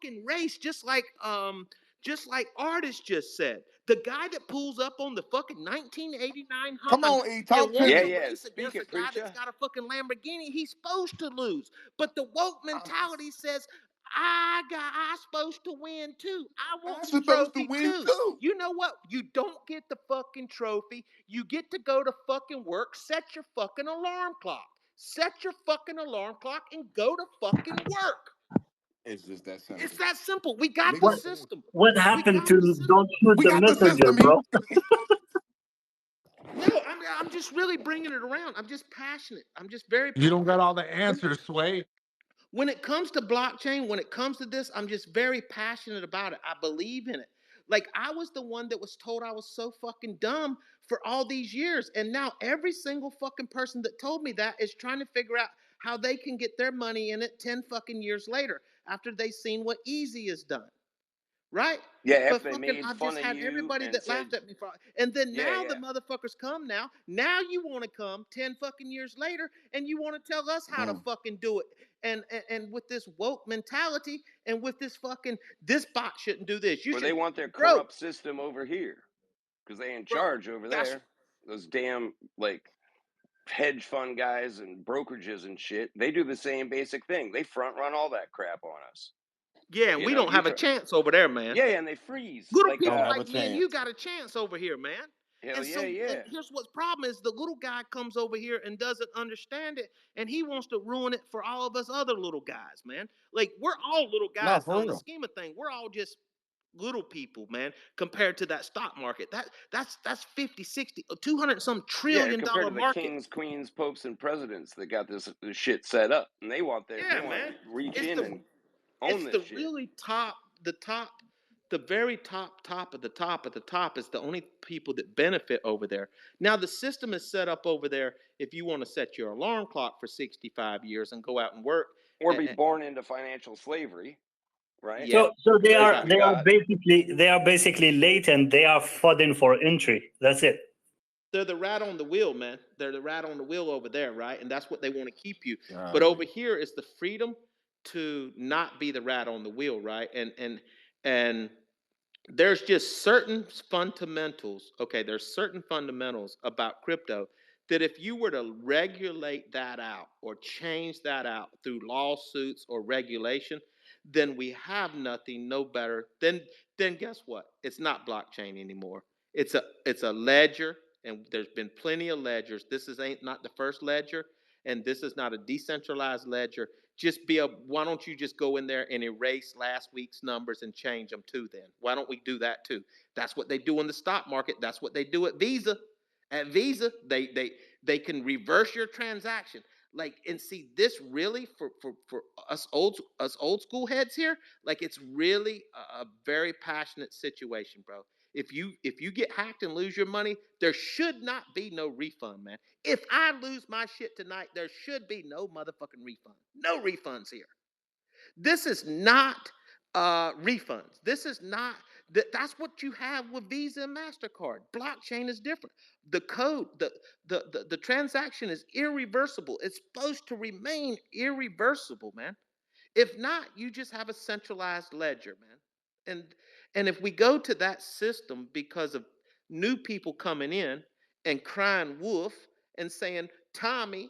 fucking race, just like Artist just said. The guy that pulls up on the fucking 1989 Come Honda on, E, and talk to wants Yeah, to me. yeah. race Speak against a it, guy that's preacher. got a fucking Lamborghini, he's supposed to lose. But the woke mentality says, I'm supposed to win too. I want I'm the supposed to trophy win too. too. You know what? You don't get the fucking trophy. You get to go to fucking work. Set your fucking alarm clock. Set your fucking alarm clock and go to fucking work. It's just that simple. It's that simple. We got the Niggas, system. What We happened got to the system. don't shoot we the got the messenger, system, E. bro? No, I'm just really bringing it around. I'm just passionate. I'm just very You don't passionate. got all the answers, Sway. When it comes to blockchain, when it comes to this, I'm just very passionate about it. I believe in it. Like, I was the one that was told I was so fucking dumb for all these years. And now every single fucking person that told me that is trying to figure out how they can get their money in it 10 fucking years later after they've seen what Easy has done. Right? Yeah, But if they fucking, made I've fun just of had you everybody and that said, laughed at me for, and then yeah, now the yeah. motherfuckers come now. Now you want to come 10 fucking years later and you want to tell us how to fucking do it. And with this woke mentality and with this fucking, this bot shouldn't do this. You Or should, they want their bro, corrupt system over here because they in bro, charge over that's, there. Those damn like hedge fund guys and brokerages and shit. They do the same basic thing. They front run all that crap on us. yeah, and You we know, don't have a chance over there, man. yeah, and they freeze Little like people Don't have a like me and you chance. got a chance over here, man. hell And yeah, so, and yeah. here's what's problem is the little guy comes over here and doesn't understand it, and he wants to ruin it for all of us other little guys, man. Like, we're all little Not guys for on the real. scheme of things. We're all just little people, man, compared to that stock market. That's 50, 60, 200 some Yeah, trillion compared dollar to the market. kings, queens, popes, and presidents that got this shit set up, and they want Yeah, to man. reach It's in the and own it's this the shit. really top, the top, the very top of the top of the top is the only people that benefit over there. Now the system is set up over there if you want to set your alarm clock for 65 years and go out and work. Or be born into financial slavery, right? Yeah, So they Pray are be to they are God. basically latent. They are flooding for entry. That's it. they're the rat on the wheel, man. They're the rat on the wheel over there, right? And that's what they want to keep you. But over here is the freedom to not be the rat on the wheel, right? And there's just certain fundamentals. Okay, there's certain fundamentals about crypto that if you were to regulate that out or change that out through lawsuits or regulation, then we have nothing no better then guess what? It's not blockchain anymore. It's a ledger, and there's been plenty of ledgers. This is ain't not the first ledger, and this is not a decentralized ledger. Just be a why don't you just go in there and erase last week's numbers and change them too then? Why don't we do that too? That's what they do in the stock market. That's what they do at Visa. At Visa, they can reverse your transaction. Like, and see, this really for us old school heads here, like, it's really a very passionate situation, bro. If you get hacked and lose your money, there should not be no refund, man. If I lose my shit tonight, there should be no motherfucking refund. No refunds here. This is not refunds. This is not that's what you have with Visa and MasterCard. Blockchain is different. The code, the transaction is irreversible. It's supposed to remain irreversible, man. If not, you just have a centralized ledger, man. And if we go to that system because of new people coming in and crying wolf and saying Tommy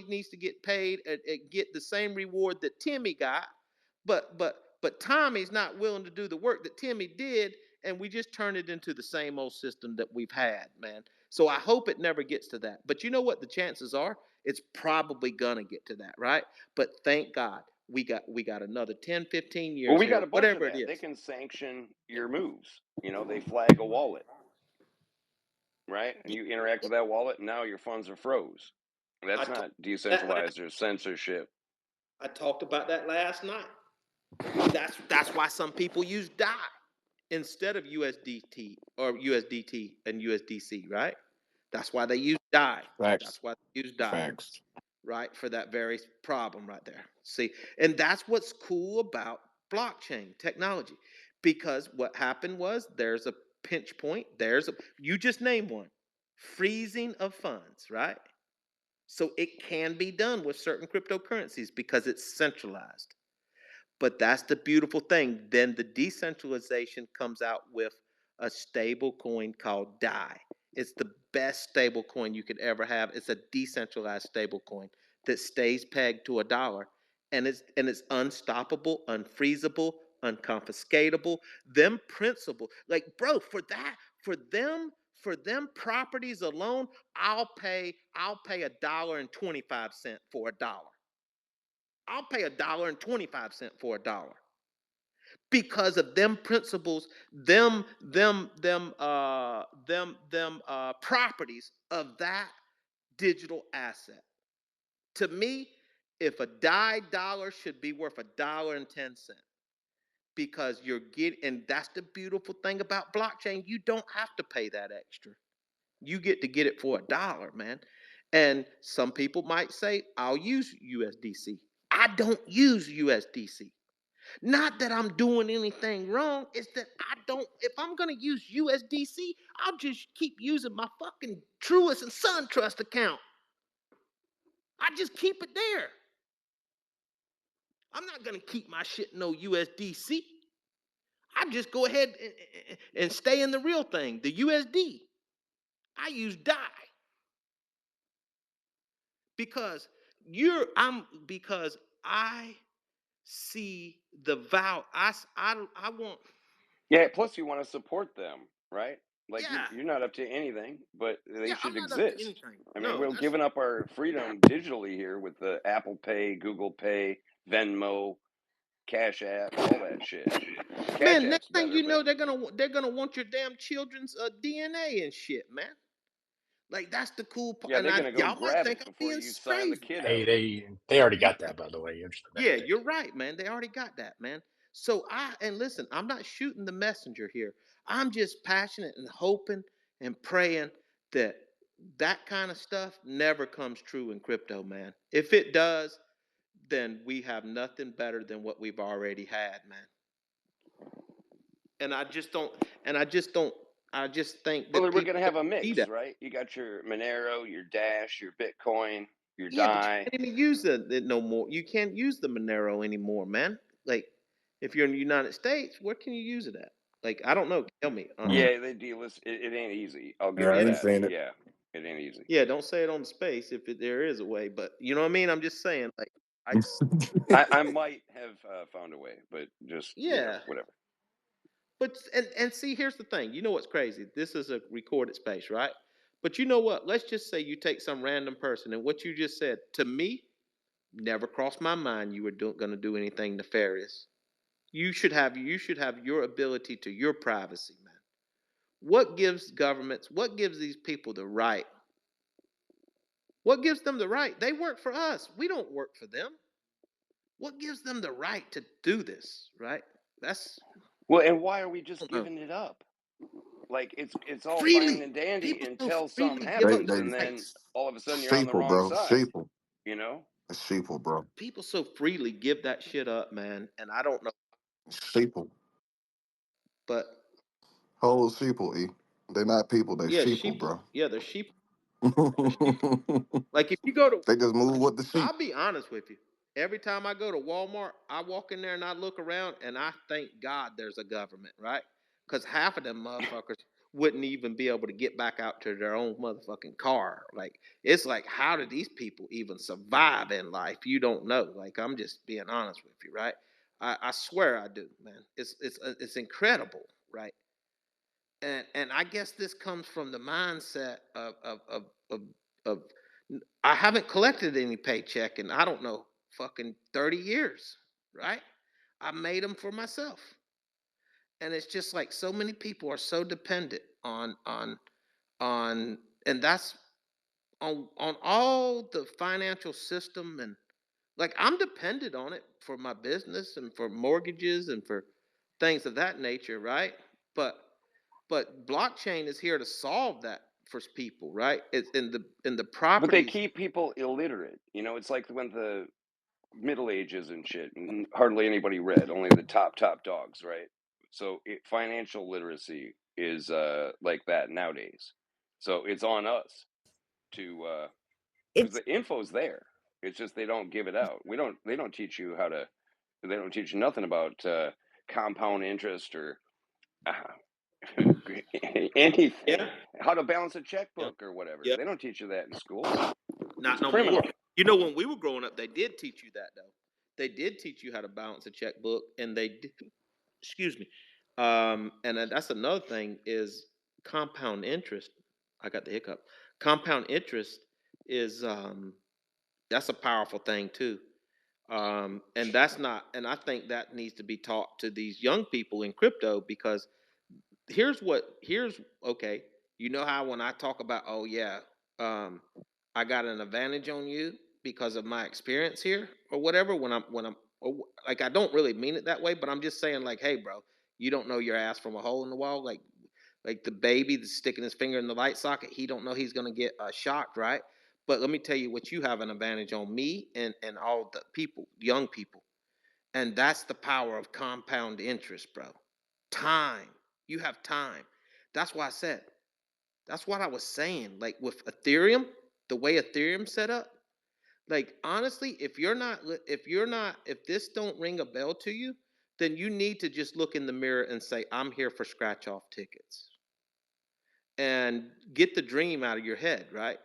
needs to get paid and get the same reward that Timmy got, but Tommy's not willing to do the work that Timmy did, and we just turn it into the same old system that we've had, man. So I hope it never gets to that. But you know what the chances are? It's probably gonna get to that, right? But thank God we got another 10, 15 Well, years we got here, a bunch of whatever it that. They is. can sanction your moves. You know, they flag a wallet, right? And you interact with that wallet, and now your funds are froze. I That's talked not about that decentralized or censorship. I talked about that last night. That's why some people use DAI instead of USDT or USDT and USDC, right? That's why they use DAI. Facts. That's why they use DAI, Facts. right? For that very problem right there. See, and that's what's cool about blockchain technology. Because what happened was there's a pinch point, you just named one. Freezing of funds, right? So it can be done with certain cryptocurrencies because it's centralized. But that's the beautiful thing. Then the decentralization comes out with a stable coin called DAI. It's the best stable coin you could ever have. It's a decentralized stable coin that stays pegged to a dollar. And it's unstoppable, unfreezable, unconfiscatable. Them principles, like bro, for them properties alone, I'll pay $1.25 for a dollar. I'll pay $1.25 for a dollar because of them principles, properties of that digital asset. To me, if a dollar should be worth $1.10, because you're getting, and that's the beautiful thing about blockchain. You don't have to pay that extra. You get to get it for a dollar, man. And some people might say, I'll use USDC. I don't use USDC. Not that I'm doing anything wrong. It's that I don't, if I'm going to use USDC, I'll just keep using my fucking Truist and SunTrust account. I just keep it there. I'm not going to keep my shit no USDC. I just go ahead and stay in the real thing, the USD. I use DAI because because I see the value. I want. Yeah, plus you want to support them, right? Like Yeah. you're not up to anything, but they Yeah, should I'm not up to exist. anything. I mean, No, we're that's giving up our freedom digitally here with the Apple Pay, Google Pay, Venmo, Cash App, all that shit. Cash man. Next App's thing better, you know, but they're gonna want your damn children's DNA and shit, man. Like that's the cool part. yeah, And they're gonna go y'all might grab think it I'm before being you sign the crazy. kid Hey, out. they already got that, by the way. Just a Yeah, minute. you're right, man. They already got that, man. So and listen, I'm not shooting the messenger here. I'm just passionate and hoping and praying that that kind of stuff never comes true in crypto, man. If it does, then we have nothing better than what we've already had, man. And I just don't. And I just don't. I just think Well, that we're people gonna have a don't see mix, that. right? You got your Monero, your Dash, your Bitcoin, your Yeah, but you DAI. can't even use it no more. You can't use the Monero anymore, man. Like, if you're in the United States, where can you use it at? Like, I don't know. Tell me, honestly. Yeah, they delist. It ain't easy. I'll give Yeah, I you ain't that. saying it. Yeah, it ain't easy. Yeah, don't say it on the space if there is a way. But you know what I mean? I'm just saying, like, I might have found a way, but just yeah. whatever. But and see, here's the thing. You know what's crazy? This is a recorded space, right? But you know what? Let's just say you take some random person, and what you just said to me never crossed my mind. You were going to do anything nefarious. You should have your ability to your privacy, man. What gives governments, what gives these people the right? What gives them the right? They work for us. We don't work for them. What gives them the right to do this, right? That's Well, and why are we I just don't know. giving it up? Like it's all fine Freely. and dandy People so until something freely give up they happens, their and they then rights. all of a sudden you're on the sheeple, wrong bro. side. Sheeple. You know? It's sheeple, bro. People so freely give that shit up, man. And I don't know. Sheeple. But Whole sheeple, E. They're not people, they yeah, sheeple, sheep. bro. Yeah, they're sheep. They're sheep. Like if you go to They just move with the sheep. I'll be honest with you. Every time I go to Walmart, I walk in there and I look around and I thank God there's a government, right? Because half of them motherfuckers wouldn't even be able to get back out to their own motherfucking car. Like, it's like, how do these people even survive in life? You don't know. Like, I'm just being honest with you, right? I swear I do, man. It's incredible, right? And I guess this comes from the mindset of I haven't collected any paycheck in I don't know fucking 30 years, right? I made them for myself. And it's just like so many people are so dependent on and that's on all the financial system and like I'm dependent on it for my business and for mortgages and for things of that nature, right? But blockchain is here to solve that for people, right? It's in the But they properties. keep people illiterate. It's like when the Middle Ages and shit, and hardly anybody read, only the top dogs, right? So financial literacy is like that nowadays. So it's on us to because It's the info's there. It's just they don't give it out. They don't teach you how to They don't teach you nothing about compound interest or anything. Yeah. How to balance a Yep. checkbook or whatever. Yep. They don't teach you that in school. Not It's no criminal. more. You know, when we were growing up, they did teach you that though. They did teach you how to balance a checkbook, and they did, excuse me. And that's another thing is compound interest. I got the hiccup. Compound interest is that's a powerful thing too. And that's not, and I think that needs to be taught to these young people in crypto because here's okay. You know how when I talk about, oh yeah, um, I got an advantage on you because of my experience here or whatever. When I'm like I don't really mean it that way, but I'm just saying like, hey, bro, you don't know your ass from a hole in the wall. Like the baby that's sticking his finger in the light socket, he don't know he's gonna get shocked, right? But let me tell you what you have an advantage on me and all the people, young people. And that's the power of compound interest, bro. Time. You have time. That's why I said, that's what I was saying. Like with Ethereum, the way Ethereum set up, like honestly, if this don't ring a bell to you, then you need to just look in the mirror and say, I'm here for scratch off tickets. And get the dream out of your head, right?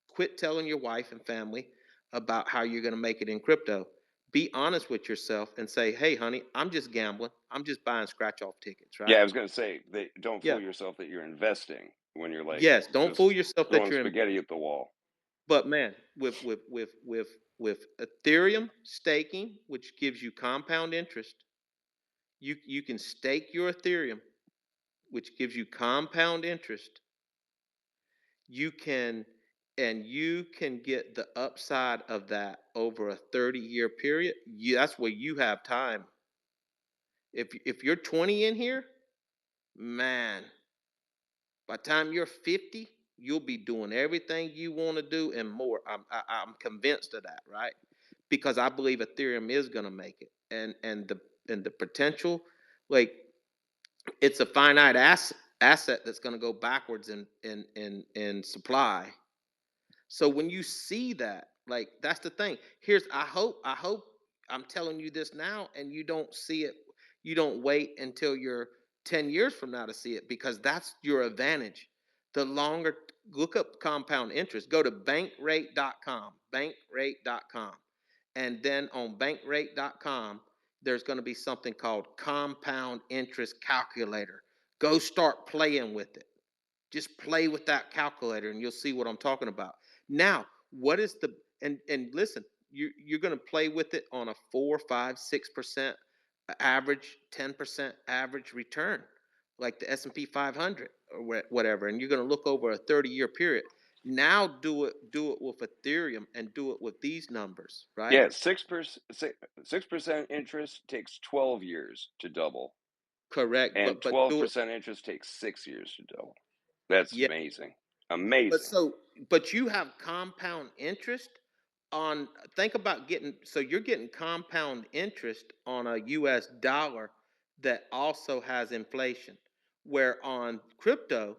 Quit telling your wife and family about how you're going to make it in crypto. Be honest with yourself and say, hey, honey, I'm just gambling. I'm just buying scratch off tickets, Yeah, right? I was gonna say don't Yeah. fool yourself that you're investing when you're like Yes. Don't just fool yourself that throwing you're in. spaghetti at the wall. But man, with Ethereum staking, which gives you compound interest, you can stake your Ethereum, which gives you compound interest. You can you can get the upside of that over a 30-year period. That's where you have time. If you're 20 in here, man, by the time you're 50, you'll be doing everything you want to do and more. I'm convinced of that, right? Because I believe Ethereum is going to make it, and the potential, like it's a finite asset that's going to go backwards in supply. So when you see that, like that's the thing. I hope I'm telling you this now and you don't see it. You don't wait until you're 10 years from now to see it because that's your advantage. The longer look up compound interest, go to bankrate.com, bankrate.com. And then on bankrate.com, there's going to be something called compound interest calculator. Go start playing with it. Just play with that calculator and you'll see what I'm talking about. Now, what is the and listen, you're going to play with it on a 4, 5, 6% average, 10% average return, like the S&P 500 or whatever, and you're going to look over a 30-year period. Now do it with Ethereum and do it with these numbers, right? Yeah, 6% interest takes 12 years to double, Correct, and but do it. 12% interest takes 6 years to double. That's Yeah. amazing. But Amazing. but you have compound interest on, think about getting, so you're getting compound interest on a US dollar that also has inflation. Where on crypto,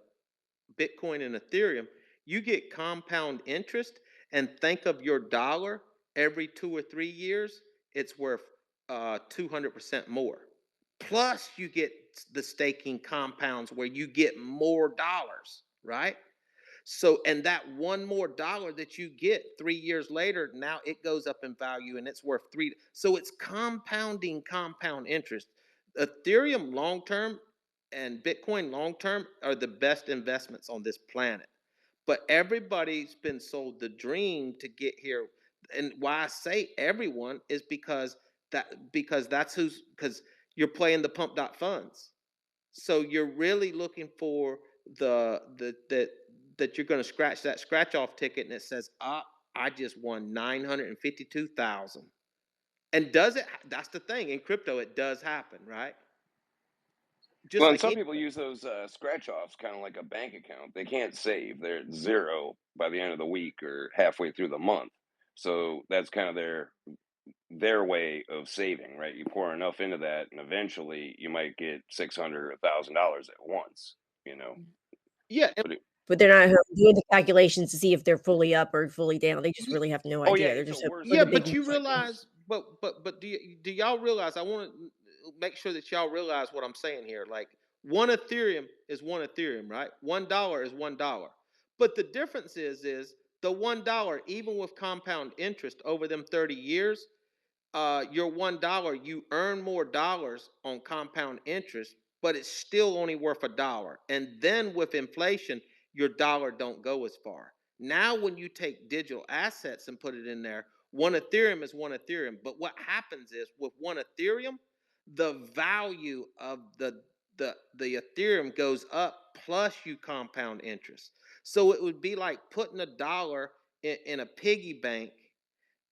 Bitcoin and Ethereum, you get compound interest and think of your dollar every 2 or 3 years, it's worth 200% more. Plus you get the staking compounds where you get more dollars, right? So, and that one more dollar that you get 3 years later, now it goes up in value and it's worth three. So it's compounding compound interest. Ethereum long term and Bitcoin long term are the best investments on this planet. But everybody's been sold the dream to get here. And why I say everyone is because that's because you're playing the pump dot funds. So you're really looking for that you're going to scratch that scratch off ticket and it says, "Ah, I just won 952,000." And does it? That's the thing in crypto. It does happen, right? Just Well, and like some any. people use those scratch offs kind of like a bank account. They can't save. They're at zero by the end of the week or halfway through the month. So that's kind of their way of saving, right? You pour enough into that, and eventually you might get 600 or $1,000 at once. You know, Yeah. but But they're not doing the calculations to see if they're fully up or fully down. They just really have no oh yeah, idea. They're it's a just hoping worse for Yeah, the big case. but It's like but do y'all realize? I want to make sure that y'all realize what I'm saying here. Like one Ethereum is one Ethereum, right? $1 is $1. But the difference is the $1, even with compound interest over them 30 years, your $1, you earn more dollars on compound interest, but it's still only worth $1. And then with inflation, your dollar don't go as far. Now, when you take digital assets and put it in there, one Ethereum is one Ethereum. But what happens is with one Ethereum, the value of the Ethereum goes up plus you compound interest. So it would be like putting $1 in a piggy bank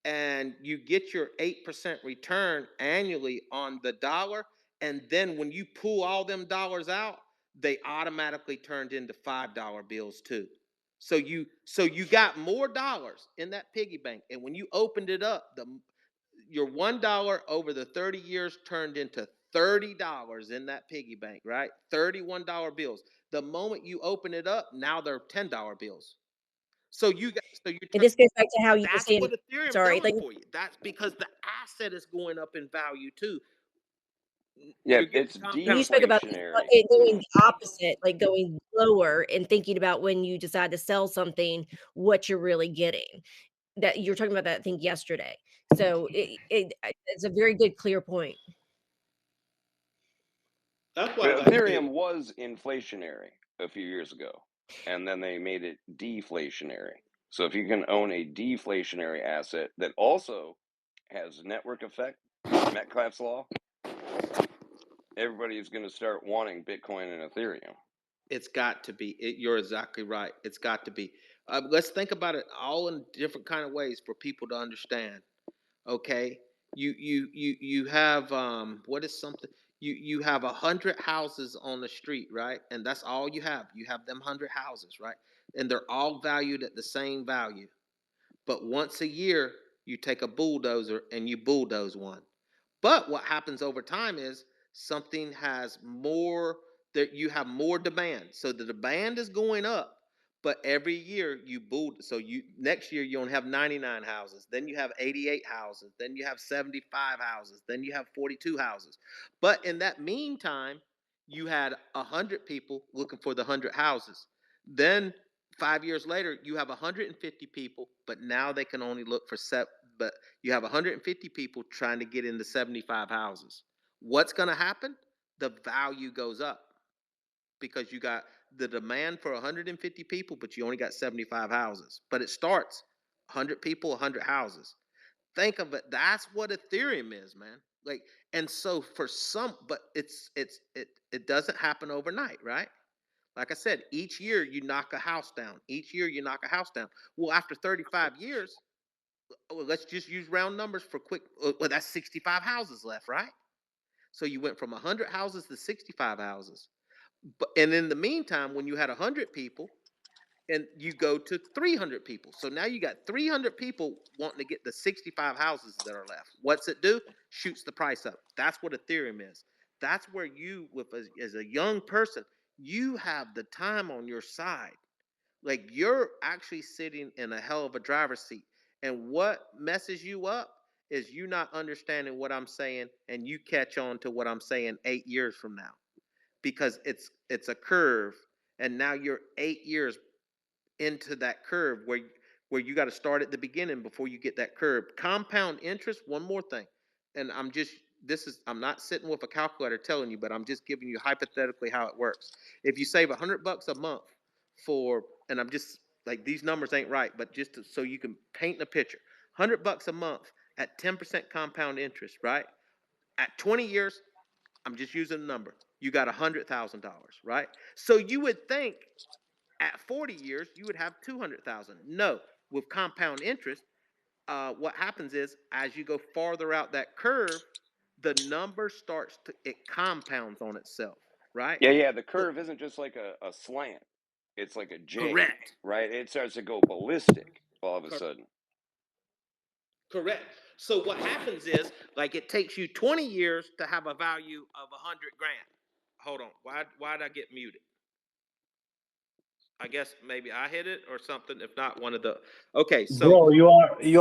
and you get your 8% return annually on the dollar. And then when you pull all them dollars out, they automatically turned into $5 bills too. So you got more dollars in that piggy bank. And when you opened it up, your $1 over the 30 years turned into $30 in that piggy bank, right? $31 bills. The moment you open it up, now they're $10 bills. So you And this goes back to how you were that's saying, what Ethereum sorry, doing like for you. That's because the asset is going up in value too. Yeah, You're getting it's you compound. spoke about deflationary. it going the opposite, like going lower and thinking about when you decide to sell something, what you're really getting. That you were talking about that, I think, yesterday. So it's a very good, clear point. That's why, But like, Ethereum was inflationary a few years ago, and then they made it deflationary. So if you can own a deflationary asset that also has network effect, Metcalfe's law, everybody is going to start wanting Bitcoin and Ethereum. it's got to be. You're exactly right. It's got to be. Let's think about it all in different kind of ways for people to understand. Okay, you have what is something you have 100 houses on the street, right? And that's all you have. You have them 100 houses, right? And they're all valued at the same value. But once a year, you take a bulldozer and you bulldoze one. But what happens over time is something has more, that you have more demand. So the demand is going up, but every year you bull. So you next year you only have 99 houses, then you have 88 houses, then you have 75 houses, then you have 42 houses. But in that meantime, you had 100 people looking for the 100 houses. Then 5 years later, you have 150 people, but now they can only look for but you have 150 people trying to get into 75 houses. What's going to happen? The value goes up because you got the demand for 150 people, but you only got 75 houses. But it starts 100 people, 100 houses. Think of it. That's what Ethereum is, man. Like, and so for some, but it doesn't happen overnight, right? Like I said, each year you knock a house down. Each year you knock a house down. Well, after 35 years, well, let's just use round numbers for quick. Well, that's 65 houses left, right? So you went from 100 houses to 65 houses. And in the meantime, when you had 100 people, and you go to 300 people. So now you got 300 people wanting to get the 65 houses that are left. What's it do? Shoots the price up. That's what Ethereum is. That's where you, as a young person, you have the time on your side. Like you're actually sitting in a hell of a driver's seat. And what messes you up is you not understanding what I'm saying and you catch on to what I'm saying 8 years from now. Because it's a curve. And now you're 8 years into that curve where you got to start at the beginning before you get that curve. Compound interest, one more thing. And I'm not sitting with a calculator telling you, but I'm just giving you hypothetically how it works. If you save $100 a month and I'm just like, these numbers ain't right, but so you can paint a picture. $100 a month at 10% compound interest, right? At 20 years, I'm just using a number. You got $100,000, right? So you would think at 40 years, you would have 200,000. No, with compound interest, what happens is as you go farther out that curve, the number it compounds on itself, right? Yeah. The So, curve isn't just like a slant; it's like a J, correct. right? It starts to go ballistic all of a Cor- sudden. Correct. So what happens is, like, it takes you 20 years to have a value of 100 grand. Hold on. Why did I get muted? I guess maybe I hit it or something. If not, one of the. Okay, so Bro, you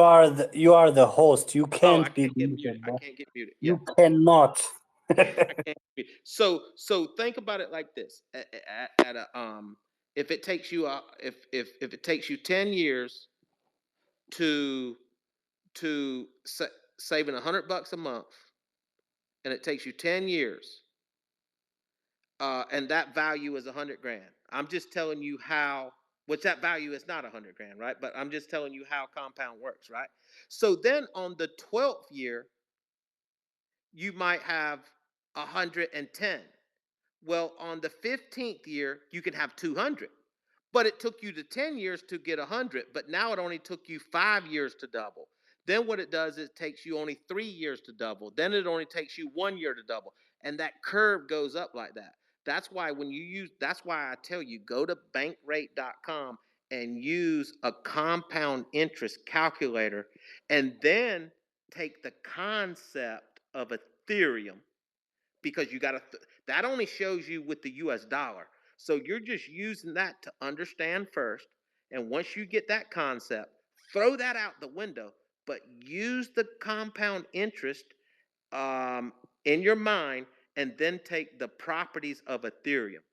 are the host. You I can't be can't get muted. muted, I bro. can't get muted. Yeah, You cannot. I can't. So think about it like this: at a if it takes you if it takes you 10 years to saving $100 a month, and it takes you 10 years, and that value is 100 grand. I'm just telling you how. Which that value is not 100 grand, right? But I'm just telling you how compound works, right? So then on the 12th year, you might have 110. Well, on the 15th year, you can have 200. But it took you to 10 years to get 100, but now it only took you 5 years to double. Then what it does is it takes you only 3 years to double. Then it only takes you 1 year to double. And that curve goes up like that. That's why I tell you, go to bankrate.com and use a compound interest calculator, and then take the concept of Ethereum, because you got to that only shows you with the US dollar. So you're just using that to understand first, and once you get that concept, throw that out the window, but use the compound interest in your mind, and then take the properties of Ethereum.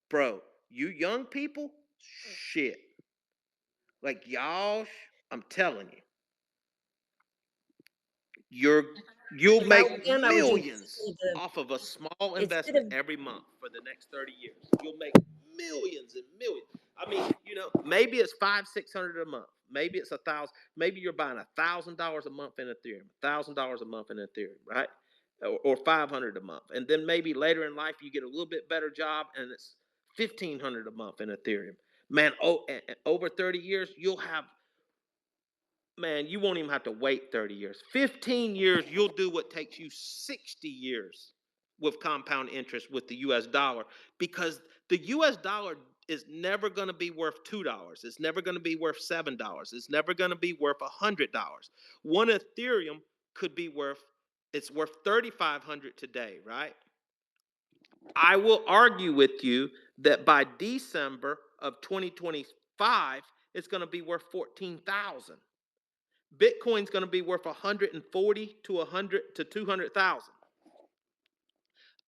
Bro, you young people, shit, like y'all, I'm telling you, you're you'll If I make were them, I would use millions the off of a small instead investment of every month for the next 30 years. You'll make millions and millions. I mean, maybe it's 500-600 a month. Maybe it's 1,000. Maybe you're buying $1,000 a month in Ethereum, $1,000 a month in Ethereum, right? Or 500 a month. And then maybe later in life you get a little bit better job and it's 1,500 a month in Ethereum. Man, over 30 years, you won't even have to wait 30 years. 15 years, you'll do what takes you 60 years with compound interest with the US dollar, because the US dollar is never going to be worth $2. It's never going to be worth $7. It's never going to be worth $100. One Ethereum could be it's worth 3,500 today, right? I will argue with you that by December of 2025, it's going to be worth 14,000. Bitcoin's going to be worth 140 to 200,000.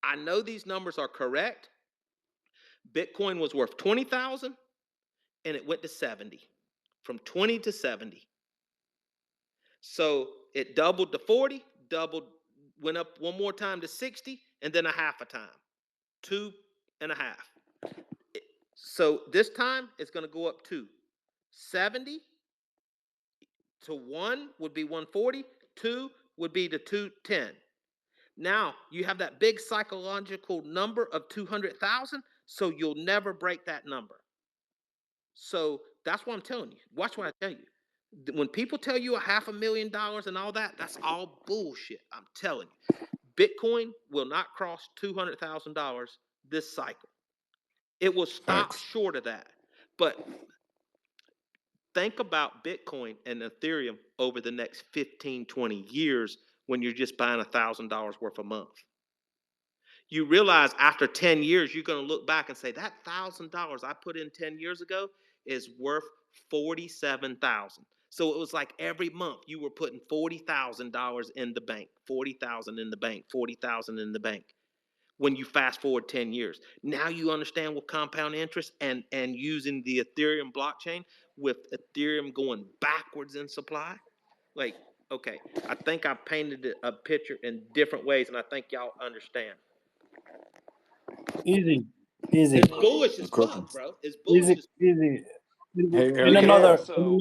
I know these numbers are correct. Bitcoin was worth 20,000 and it went to 70. From 20 to 70. So it doubled to 40, went up one more time to 60, and then a half a time. 2.5. So this time it's going to go up to 70 to 1 would be 140, 2 would be to 210. Now you have that big psychological number of 200,000, so you'll never break that number. So that's what I'm telling you. Watch what I tell you. When people tell you $500,000 and all that, that's all bullshit. I'm telling you. Bitcoin will not cross $200,000 this cycle. It will stop Thanks. short of that. But think about Bitcoin and Ethereum over the next 15, 20 years when you're just buying $1,000 worth a month. You realize after 10 years, you're going to look back and say, that $1,000 I put in 10 years ago is worth 47,000. So it was like every month you were putting $40,000 in the bank, 40,000 in the bank, 40,000 in the bank. When you fast forward 10 years, now you understand what compound interest and using the Ethereum blockchain, with Ethereum going backwards in supply. Like, okay, I think I painted a picture in different ways, and I think y'all understand. Easy, easy, It's bullish as Cooking. fuck, bro. It's bullish as easy. Hey, You In can Ariel. another, also put your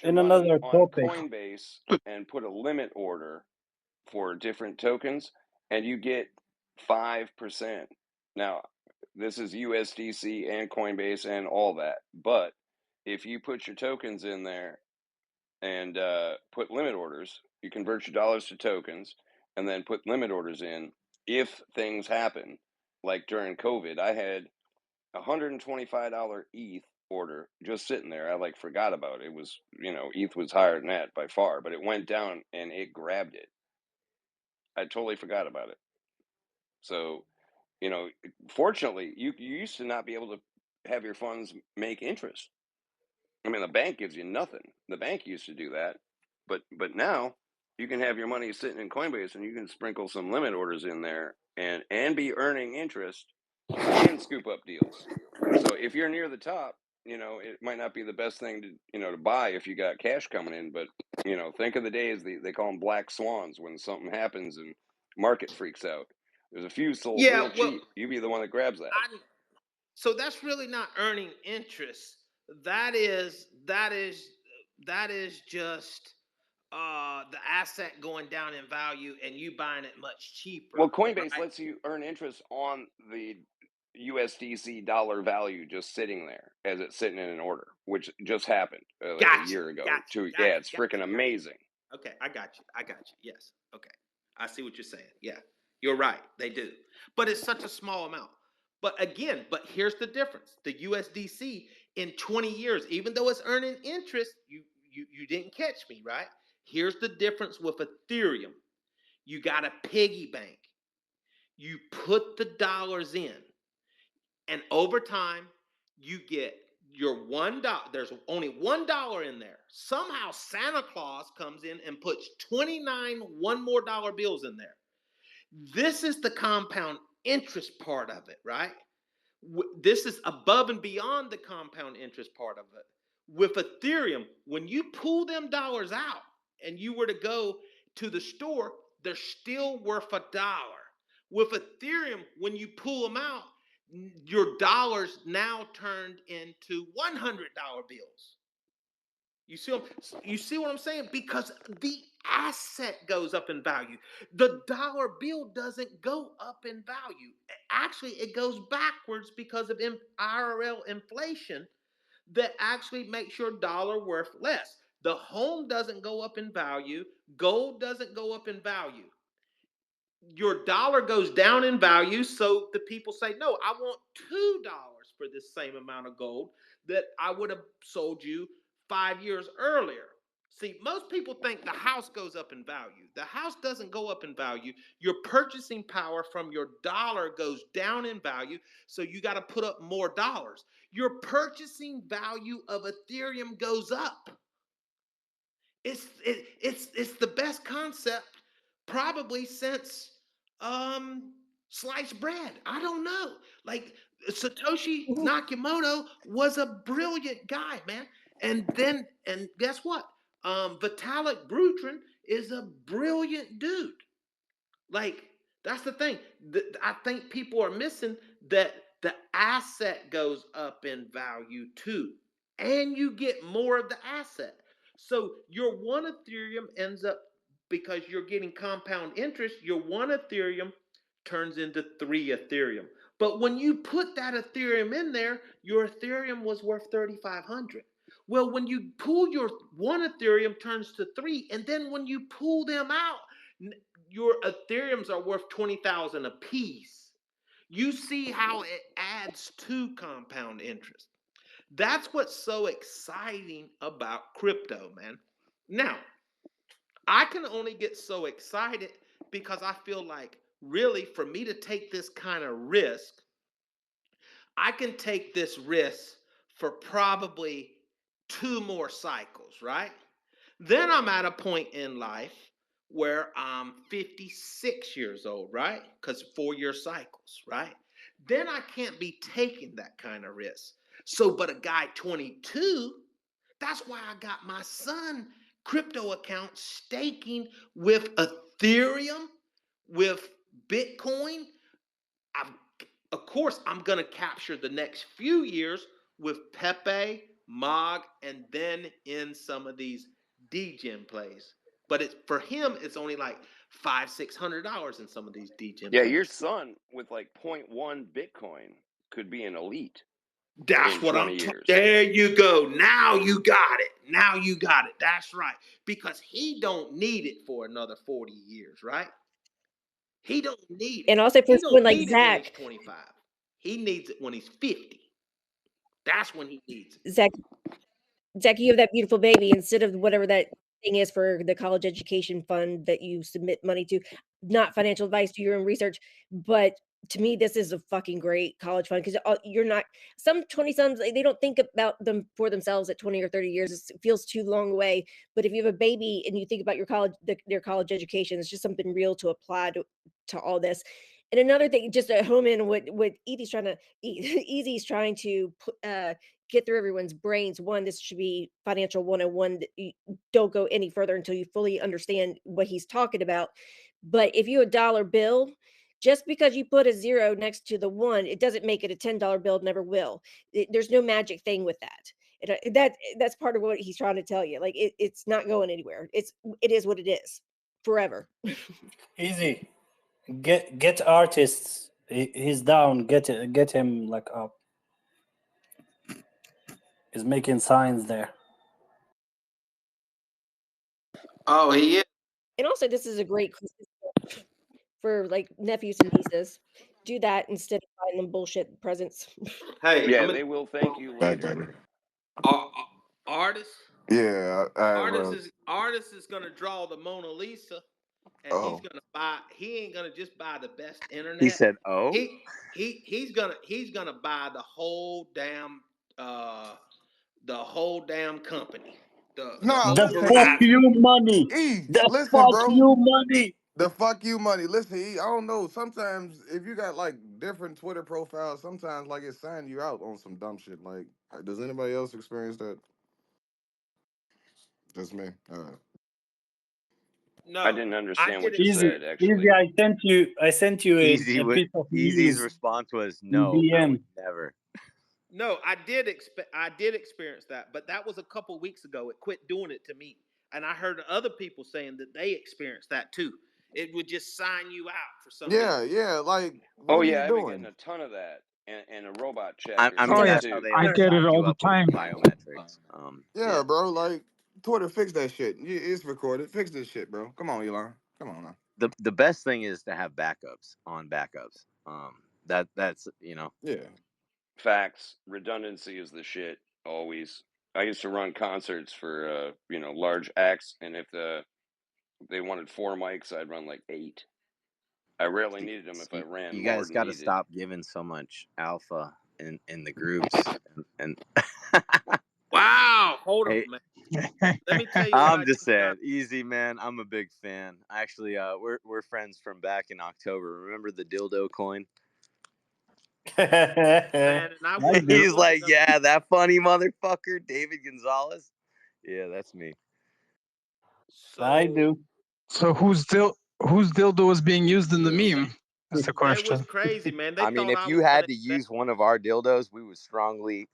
in money another on topic. Coinbase and put a limit order for different tokens, and you get 5%. Now, this is USDC and Coinbase and all that. But if you put your tokens in there and put limit orders, you convert your dollars to tokens and then put limit orders in. If things happen, like during COVID, I had $125 ETH order just sitting there. I forgot about it. It was, ETH was higher than that by far, but it went down and it grabbed it. I totally forgot about it. So, fortunately, you used to not be able to have your funds make interest. I mean, the bank gives you nothing. The bank used to do that, but now you can have your money sitting in Coinbase and you can sprinkle some limit orders in there and be earning interest and scoop up deals. So if you're near the top, it might not be the best thing to buy if you got cash coming in, but think of the days they call them black swans when something happens and market freaks out. There's a few sold Yeah, real well, cheap. You be the one that grabs that. so that's really not earning interest. That is just the asset going down in value and you buying it much cheaper. Well, Coinbase Right? lets you earn interest on the USDC dollar value just sitting there as it's sitting in an order, which just happened like a Gotcha. year ago. Gotcha. Yeah, it's Gotcha. freaking amazing. Okay, I got you. Yes. Okay. I see what you're saying. Yeah. You're right. They do. But it's such a small amount. But again, here's the difference. The USDC in 20 years, even though it's earning interest, you didn't catch me, right? Here's the difference with Ethereum. You got a piggy bank. You put the dollars in, and over time, you get your $1. There's only $1 in there. Somehow Santa Claus comes in and puts 29 $1 more bills in there. This is the compound interest part of it, right? This is above and beyond the compound interest part of it. With Ethereum, when you pull them dollars out and you were to go to the store, they're still worth $1. With Ethereum, when you pull them out, your dollars now turned into $100 bills. You see what I'm saying? Because the asset goes up in value. The dollar bill doesn't go up in value. Actually, it goes backwards because of IRL inflation that actually makes your dollar worth less. The home doesn't go up in value. Gold doesn't go up in value. Your dollar goes down in value, so the people say, no, I want $2 for this same amount of gold that I would have sold you 5 years earlier. See, most people think the house goes up in value. The house doesn't go up in value. Your purchasing power from your dollar goes down in value, so you got to put up more dollars. Your purchasing value of Ethereum goes up. It's the best concept probably since sliced bread. I don't know. Like Satoshi Nakamoto was a brilliant guy, man. And guess what? Vitalik Buterin is a brilliant dude. Like that's the thing. I think people are missing that the asset goes up in value too, and you get more of the asset. So your one Ethereum ends up, because you're getting compound interest, your one Ethereum turns into 3 Ethereum. But when you put that Ethereum in there, your Ethereum was worth 3,500. Well, when you pull your one Ethereum turns to 3, and then when you pull them out, your Ethereums are worth 20,000 a piece. You see how it adds to compound interest. That's what's so exciting about crypto, man. Now, I can only get so excited because I feel like, really, for me to take this kind of risk, I can take this risk for probably 2 more cycles, right? Then I'm at a point in life where I'm 56 years old, right? Because 4-year cycles, right? Then I can't be taking that kind of risk. So, but a guy 22, that's why I got my son crypto account staking with Ethereum, with Bitcoin. Of course, I'm going to capture the next few years with Pepe, Mog, and then in some of these degen plays. But for him, it's only like $500-$600 in some of these degen Yeah, plays. your son with like 0.1 Bitcoin could be an elite. That's in what 20 I'm years. There you go. Now you got it. That's right. Because he don't need it for another 40 years, right? He don't need it. And also for He someone don't like need it when he's Zach, 25. He needs it when he's 50. That's when he needs it. Zach, you have that beautiful baby. Instead of whatever that thing is for the college education fund that you submit money to, not financial advice, do your own research, but to me, this is a fucking great college fund because you're not some 20-somethings, they don't think about them for themselves at 20 or 30 years. It feels too long away. But if you have a baby and you think about your their college education, it's just something real to apply to all this. And another thing, just to home in what Easy's trying to get through everyone's brains. One, this should be financial 101. That you don't go any further until you fully understand what he's talking about. But if you a dollar bill, just because you put a 0 next to the 1, it doesn't make it a $10 bill. Never will. There's no magic thing with that. That's part of what he's trying to tell you. Like it's not going anywhere. It is what it is forever. Easy. Get artists. He's down. Get him like up. He's making signs there. Oh, he is. And also, this is a great Christmas gift for like nephews and nieces. Do that instead of buying them bullshit presents. Hey, Yeah, they will thank you later. Artists. Yeah, Artist is gonna draw the Mona Lisa, and he's gonna buy. He ain't gonna just buy the best internet. He said, "Oh." He's gonna buy the whole damn company. The fuck you money. The listen, fuck bro. you money. The fuck you money. Listen, I don't know. Sometimes if you got like different Twitter profiles, sometimes like it sign you out on some dumb shit. Like, does anybody else experience that? Just me. No, I didn't understand what you Easy, said. Actually, Easy. I sent you a piece of Easy's news. response was no. I would never. No, I did experience that, but that was a couple weeks ago. It quit doing it to me, and I heard other people saying that they experienced that too. It would just sign you out for some reason. Yeah. Like, oh what are yeah, you I've been doing? getting a ton of that, and a robot check. I mean, that's how they get it all the time. Biometrics. Yeah, bro. Like, Twitter, fix that shit. It's recorded. Fix this shit, bro. Come on, Elon. Come on now. The best thing is to have backups on backups. That's Yeah. Facts. Redundancy is the shit. Always. I used to run concerts for large acts, and if they wanted 4 mics, I'd run like 8. I rarely needed them if I ran. You more guys than got to needed. stop giving so much alpha in the groups and Wow, hold Hey. on, man. Let me tell you. I'm just saying, Easy, man. I'm a big fan. Actually, we're friends from back in October. Remember the dildo coin? Man, and He's like, yeah, that funny motherfucker, David Gonzalez. Yeah, that's me. I do. So whose dildo is being used in the meme? That's the question. It was crazy, man. I mean, if you had to use one of our dildos, we would strongly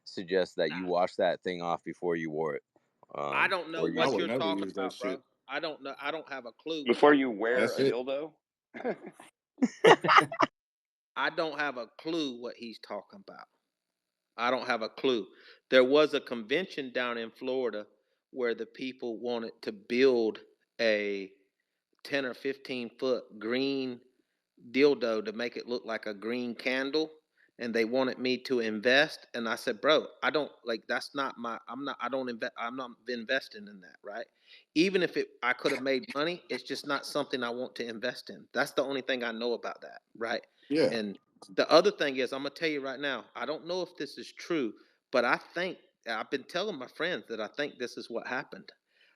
suggest that you wash that thing off before you wore it. I don't know what you're talking about, bro. Shit. I don't know. I don't have a clue. Before you wear a dildo? I don't have a clue what he's talking about. I don't have a clue. There was a convention down in Florida where the people wanted to build a 10 or 15 foot green dildo to make it look like a green candle, and they wanted me to invest, and I said, bro, I don't like, that's not my, I'm not investing in that, right? Even if I could have made money, it's just not something I want to invest in. That's the only thing I know about that, right? Yeah. And the other thing is, I'm gonna tell you right now, I don't know if this is true, but I've been telling my friends that I think this is what happened.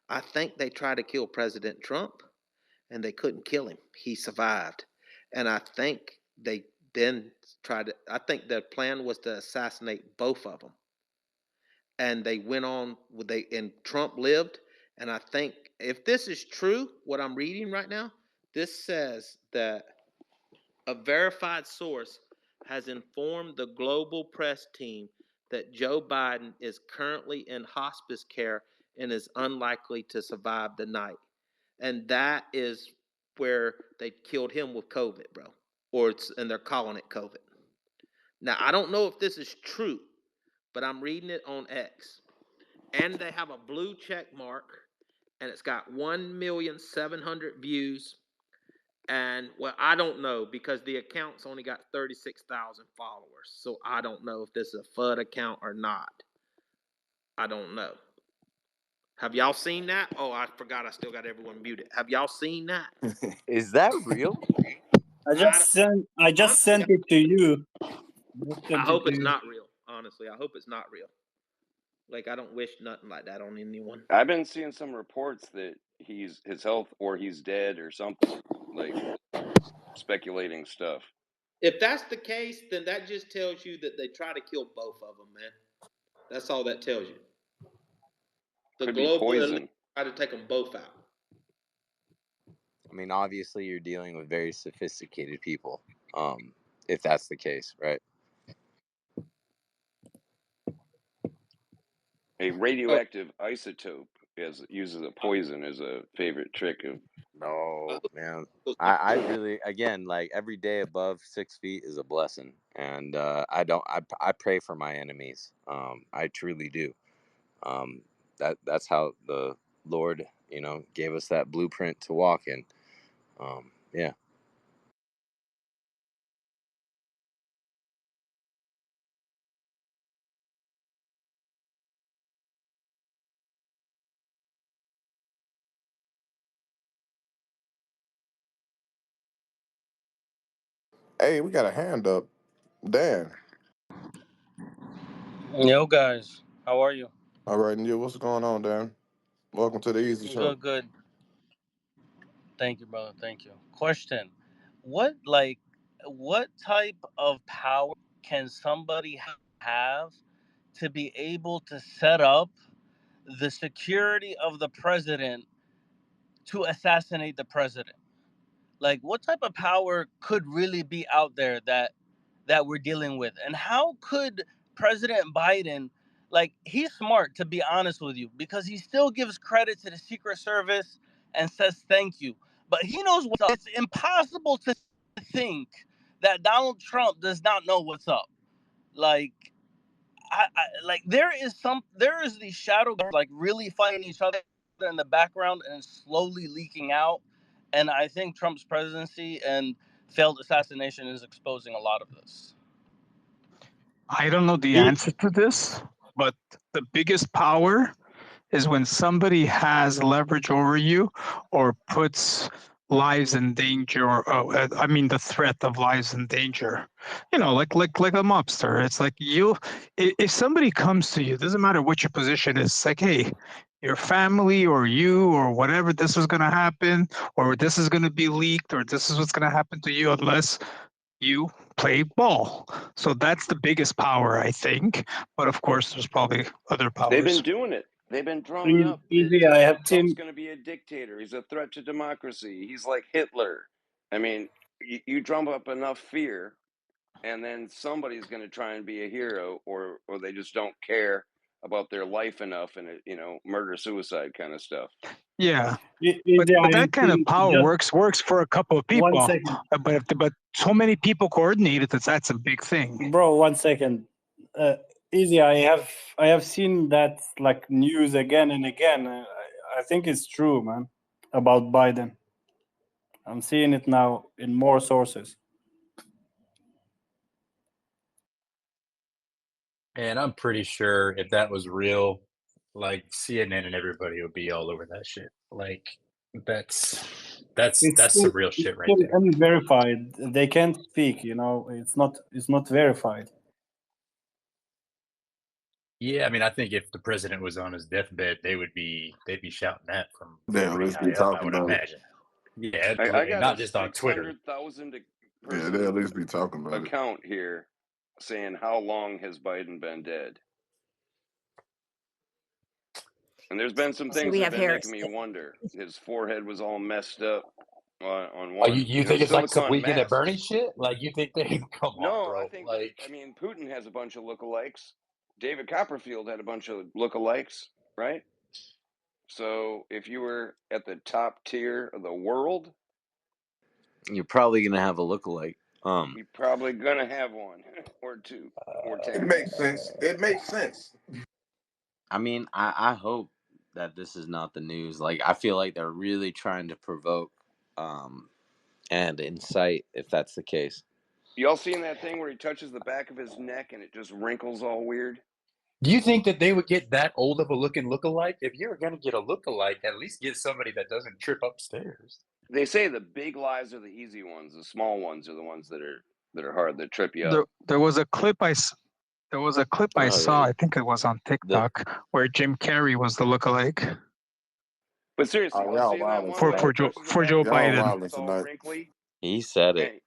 I think they tried to kill President Trump and they couldn't kill him. He survived. And I think they then I think their plan was to assassinate both of them. And they went on and Trump lived. And I think if this is true, what I'm reading right now, this says that a verified source has informed the global press team that Joe Biden is currently in hospice care and is unlikely to survive the night. And that is where they killed him with COVID, bro. And they're calling it COVID. Now, I don't know if this is true, but I'm reading it on X. And they have a blue check mark, and it's got 1,700,000 views. And, well, I don't know, because the account's only got 36,000 followers. So I don't know if this is a FUD account or not. I don't know. Have y'all seen that? Oh, I forgot I still got everyone muted. Have y'all seen that? Is that real? I just sent it to you. I hope it's not real. Honestly, I hope it's not real. Like, I don't wish nothing like that on anyone. I've been seeing some reports that his health or he's dead or something, like speculating stuff. If that's the case, then that just tells you that they try to kill both of them, man. That's all that tells you. The Could be global elite poison. try to take them both out. I mean, obviously, you're dealing with very sophisticated people. If that's the case, right? A radioactive isotope uses a poison as a favorite trick of. No, man. I really, again, like every day above 6 feet is a blessing, and I pray for my enemies. I truly do. That's how the Lord, gave us that blueprint to walk in. Yeah. Hey, we got a hand up. Dan. Yo, guys, how are you? All right, and you, what's going on, Dan? Welcome to the Easy Show. Good. Thank you, brother. Thank you. Question: What type of power can somebody have to be able to set up the security of the president to assassinate the president? Like, what type of power could really be out there that we're dealing with? And how could President Biden, like, he's smart, to be honest with you, because he still gives credit to the Secret Service and says thank you. But he knows what's up. It's impossible to think that Donald Trump does not know what's up. Like, there is these shadow guys, like, really fighting each other in the background and slowly leaking out. And I think Trump's presidency and failed assassination is exposing a lot of this. I don't know the answer to this, but the biggest power is when somebody has leverage over you or puts lives in danger, or I mean the threat of lives in danger. Like a mobster. It's like if somebody comes to you, doesn't matter what your position is, it's like, hey, your family or you or whatever, this is going to happen, or this is going to be leaked, or this is what's going to happen to you unless you play ball. So that's the biggest power, I think. But of course, there's probably other powers. They've been doing it. They've been drumming up Easy, I have Trump's seen. going to be a dictator. He's a threat to democracy. He's like Hitler. I mean, you drum up enough fear, and then somebody's going to try and be a hero, or they just don't care about their life enough, and murder suicide kind of stuff. Yeah, Easy, but I that have kind of seen power just works for a couple of 1 people. second. But so many people coordinated, that's a big thing. Bro, 1 second. Easy, I have seen that, like, news again and again. I think it's true, man, about Biden. I'm seeing it now in more sources. And I'm pretty sure if that was real, like CNN and everybody would be all over that shit. Like that's some real shit right there. Unverified. They can't speak. It's not verified. Yeah, I mean, I think if the president was on his deathbed, they'd be shouting that from Yeah, pretty let's be high up, I talking would about it. imagine. Yeah, I absolutely. got Not a just on Twitter. 600,000 Yeah, person they'll at least be talking about it. account here saying, how long has Biden been dead? And there's been some So things we that have have been Harris. making me wonder. His forehead was all messed up on Oh, one. you think it's like some silicone Weekend at Bernie masks. shit? Like you think they come on, No, bro? I think Putin has a bunch of lookalikes. David Copperfield had a bunch of lookalikes, right? So if you were at the top tier of the world, You're probably going to have a lookalike. you're probably gonna have one or two or 10. It makes sense. It makes sense. I mean, I hope that this is not the news. Like, I feel like they're really trying to provoke and incite, if that's the case. Y'all seen that thing where he touches the back of his neck and it just wrinkles all weird? Do you think that they would get that old of a looking lookalike? If you're gonna get a lookalike, at least get somebody that doesn't trip upstairs. They say the big lies are the easy ones. The small ones are the ones that are hard, that trip you up. There was a clip I Oh, saw. yeah. I think it was on The TikTok where Jim Carrey was the lookalike But seriously, Oh, let's y'all see that wildin' one for guy tonight. that touches the For back Joe of the Y'all head Biden. and wildin' it's all tonight. wrinkly, he said it. and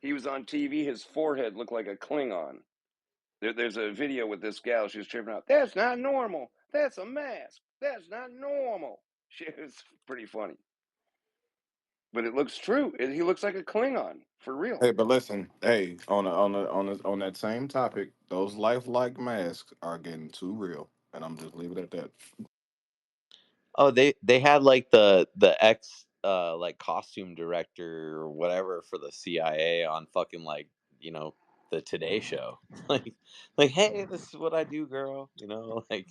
he was on TV. His forehead looked like a Klingon. There's a video with this gal. She was tripping out. That's not normal. That's a mask. That's not normal. She was pretty funny. But it looks true. He looks like a Klingon for real. Hey, but listen, hey, on that same topic, those lifelike masks are getting too real, and I'm just leaving it at that. Oh, they had like the ex like costume director or whatever for the CIA on fucking like, the Today Show. like hey, this is what I do, girl. Like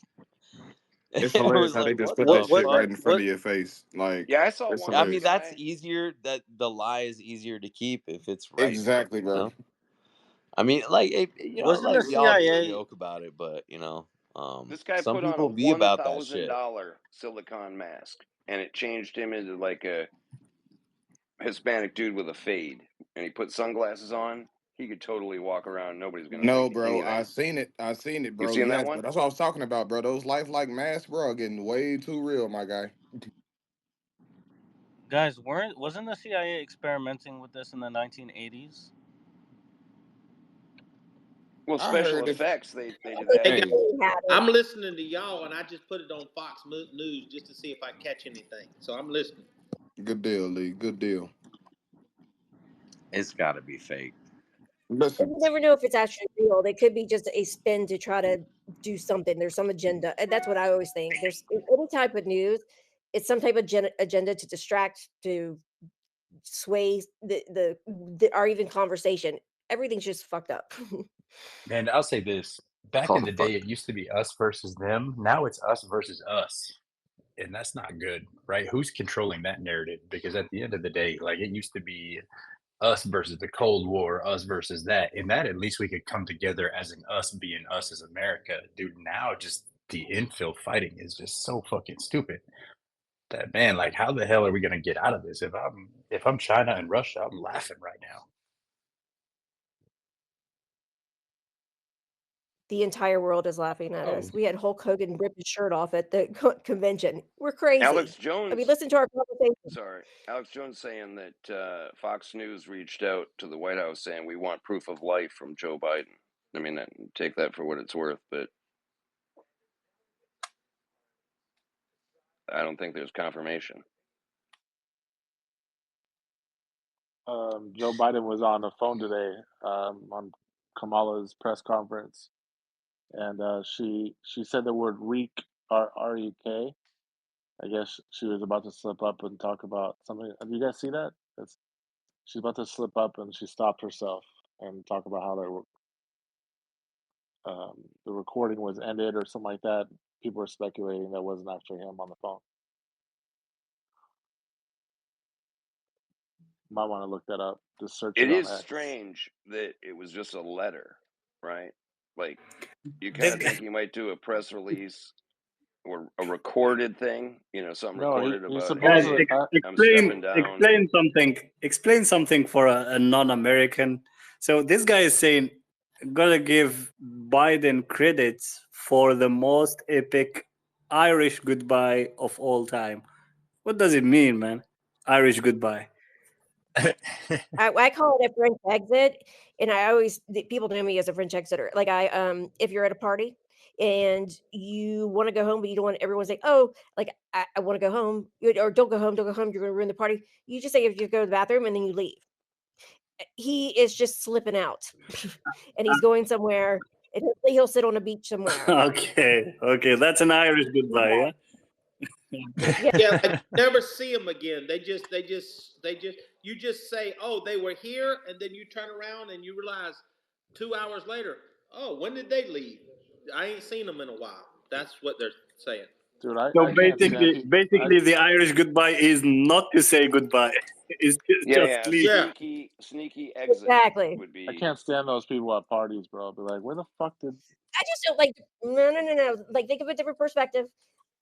It's I hilarious was how they like, just what put the that shit right fuck? in front of your face. Like, Yeah, I saw it's one I of the mean, hilarious. that's guy. easier. That the lie is easier to keep if it's right. Exactly, bro. I mean, like Wasn't like the we all CIA? joke about it, but This guy some put on a people be about that shit. $1,000 silicone mask, and it changed him into like a Hispanic dude with a fade. And he put sunglasses on. He could totally walk around. Nobody's gonna No, think bro, anything. I seen it, You bro. seen that Yes, but one? that's what I was talking about, bro. Those lifelike masks, bro, are getting way too real, my guy. Guys, wasn't the CIA experimenting with this in the 1980s? Well, I special heard this. effects. They did They that Hey, too. guys, definitely had it. I'm listening to y'all, and I just put it on Fox News just to see if I catch anything. So I'm listening. Good deal, Lee. Good deal. It's got to be fake. Listen, You never know if it's actually real. They could be just a spin to try to do something. There's some agenda, and that's what I always think. There's any type of news, it's some type of agenda to distract, to sway or even conversation. Everything's just fucked up. And I'll say this: back in the day, it motherfucker. used to be us versus them. Now it's us versus us, and that's not good, right? Who's controlling that narrative? Because at the end of the day, like it used to be us versus the Cold War, us versus that, and that at least we could come together as an us being us as America. Dude, now just the infill fighting is just so fucking stupid. That man, like, how the hell are we gonna get out of this? If I'm China and Russia, I'm laughing right now. The entire world is laughing at Oh, us. We had Hulk Hogan rip his shirt off at the convention. We're crazy. Alex I Jones. mean, listen to our conversation. Sorry, Alex Jones saying that Fox News reached out to the White House saying we want proof of life from Joe Biden. I mean, take that for what it's worth, but I don't think there's confirmation. Joe Biden was on the phone today on Kamala's press conference, and she said the word "reek," R-E-K. I guess she was about to slip up and talk about something. Have you guys see that? She's about to slip up, and she stopped herself and talk about how the recording was ended or something like that. People are speculating that wasn't actually him on the phone. Might want to look that up. Just search It it on is X. strange that it was just a letter, right? Like, you kind This of guy, think he might do a press release or a recorded thing, something No, recorded he about, Guys, supposedly. hey, I'm stepping down. explain something for a non-American. So this guy is saying, gotta give Biden credits for the most epic Irish goodbye of all time. What does it mean, man? Irish goodbye. I call it a French exit, and people know me as a French exiter. Like if you're at a party and you want to go home, but you don't want everyone to say, "Oh, like I want to go home," or "Don't go home, don't go home. You're going to ruin the party." You just say if you go to the bathroom and then you leave. He is just slipping out, and he's going somewhere, and hopefully he'll sit on a beach somewhere. Okay, that's an Irish goodbye, yeah? Yeah. Yeah, like never see them again. You just say, "Oh, they were here," and then you turn around and you realize 2 hours later, "Oh, when did they leave? I ain't seen them in a while." That's what they're saying. Dude, So I can't stand people. basically, the Irish goodbye is not to say goodbye. It's just Yeah, leave. Yeah. sneaky exit Exactly. would I be. can't stand those people at parties, bro. I'll be like, where the fuck did? I just don't like no. Like think of a different perspective,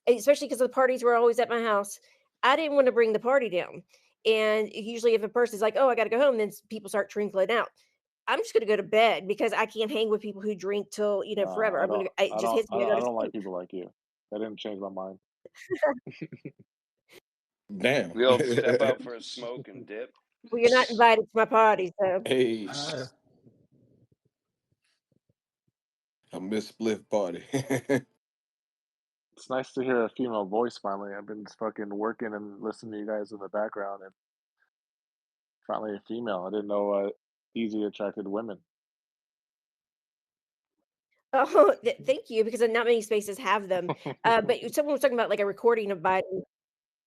especially because the parties were always at my house. I didn't want to bring the party down. And usually if a person's like, "Oh, I got to go home," then people start trickling out. I'm just going to go to bed because I can't hang with people who drink till, forever. I I'm going don't, to it just hits me, I go I to don't like sleep. people like you. That didn't change my mind. Damn. The old step out for a smoke and dip. Well, you're not invited to my party, so Hey, Uh, Mm. a Miss Spliff party. It's nice to hear a female voice finally. I've been fucking working and listening to you guys in the background, and finally a female. I didn't know Easy attracted women. oh, thank you because not many spaces have them. But someone was talking about like a recording of Biden.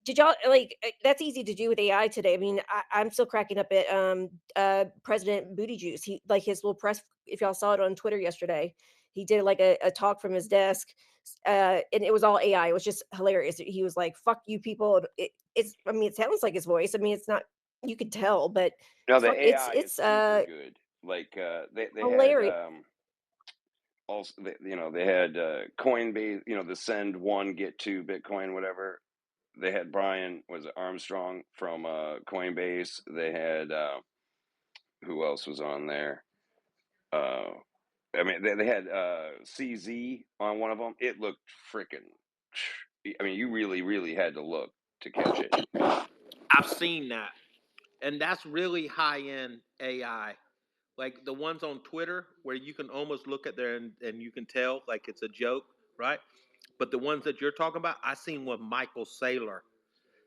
Did y'all like that's easy to do with AI today? I mean, I'm still cracking up at President Booty Juice. He like his little press. If y'all saw it on Twitter yesterday, he did like a talk from his desk, and it was all AI. It was just hilarious. He was like, "Fuck you, people." It's. I mean, it sounds like his voice. I mean, it's not. You could tell, but No, the it's AI is super good. Like they had hilarious. also they had Coinbase, the send one get two Bitcoin whatever. They had Brian was it Armstrong from Coinbase. They had who else was on there? Uh, I mean they had CZ on one of them. It looked freaking. I mean, you really had to look to catch it. I've seen that. And that's really high end AI. Like the ones on Twitter where you can almost look at there and you can tell like it's a joke, right? But the ones that you're talking about, I seen one Michael Saylor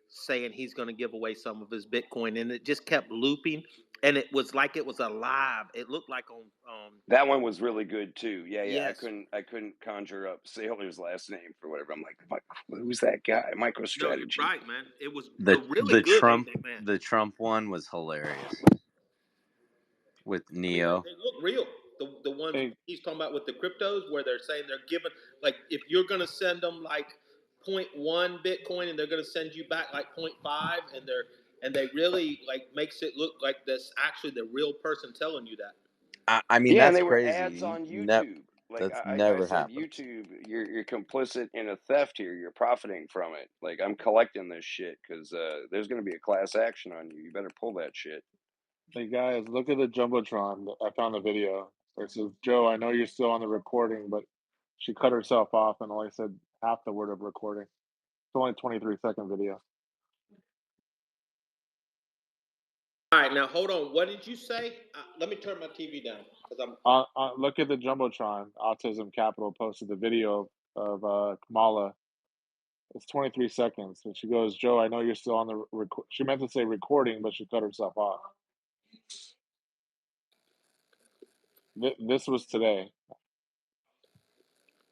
saying he's going to give away some of his Bitcoin, and it just kept looping, and it was like it was alive. It looked like on That one was really good too. Yeah. I yes. couldn't conjure up Sailor's last name for whatever. I'm like, who's that guy? No, you're MicroStrategy. right, man. It was The really good like that, man. Trump one was hilarious with I mean, Neo. they look real. The ones Hey, he's talking about with the cryptos, where they're saying they're giving like if you're gonna send them like point 0.1 Bitcoin and they're gonna send you back like 0.5, and they really like makes it look like that's actually the real person telling you that. I mean, Yeah, and that's they were ads crazy. on YouTube. Like That's I never said, happened. YouTube, you're complicit in a theft here. You're profiting from it. Like I'm collecting this shit because there's gonna be a class action on you. You better pull that shit. hey guys, look at the jumbotron. I found the video. It says, "Joe, I know you're still on the recording, but she cut herself off and only said half the word of recording. It's only a 23-second video." All right, now hold on. What did you say? Let me turn my TV down because I'm. Look at the jumbotron. Autism Capital posted the video of Kamala. It's 23 seconds, and she goes, "Joe, I know you're still on the She meant to say recording, but she cut herself off. This was today.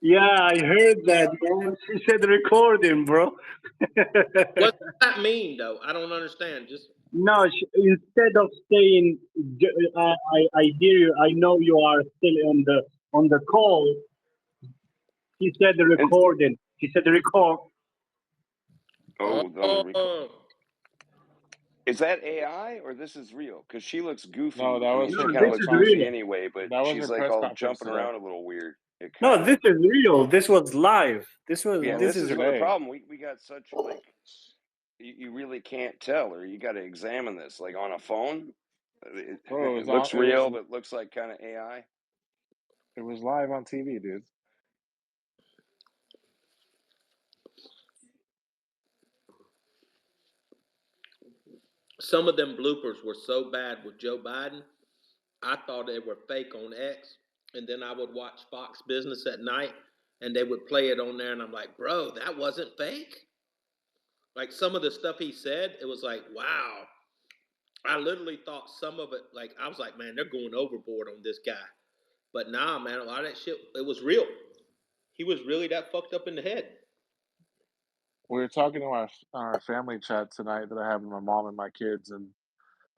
Yeah, I heard that, man. She said recording, bro. What does that mean, though? I don't understand. Just No, instead of saying, I hear you, I know you are still on the call. She said the And recording. She said the record. oh, on the record. oh, Is that AI or this is real? Because she looks No, goofy. that I mean, was No, she her kind of this press looks is goofy real. conference. anyway, but That was her she's like press all conference jumping today. around a little weird. It kind No, of, this is real. This was live. yeah, No, This this this is is the today. problem. We got such like, you really can't tell, or you got to examine this like on a phone. Bro, It looks real, but looks like kind of AI. it was live on TV, dude. some of them bloopers were so bad with Joe Biden. I thought they were fake on X, and then I would watch Fox Business at night, and they would play it on there, and I'm like, bro, that wasn't fake. Like some of the stuff he said, it was like, wow. I literally thought some of it, like I was like, man, they're going overboard on this guy. But nah, man, a lot of that shit, it was real. He was really that fucked up in the head. We were talking to our family chat tonight that I have with my mom and my kids, and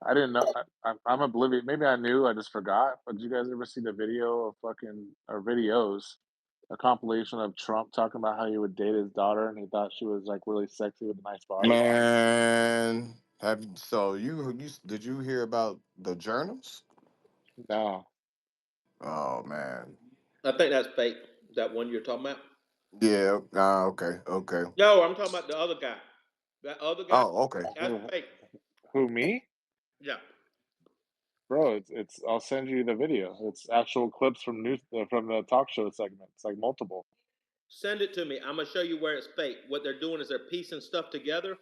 I didn't know. I'm oblivious. Maybe I knew. I just forgot. But did you guys ever see the video of fucking or videos a compilation of Trump talking about how he would date his daughter, and he thought she was like really sexy with a nice body. Man, did you hear about the journals? No. Oh man. I think that's fake. That one you're talking about? Yeah. Okay. Okay. No, I'm talking about the other guy. That other guy, Oh, okay. that's fake. Who, me? Yeah. Bro, it's. I'll send you the video. It's actual clips from from the talk show segment. It's like multiple. Send it to me. I'm gonna show you where it's fake. What they're doing is they're piecing stuff together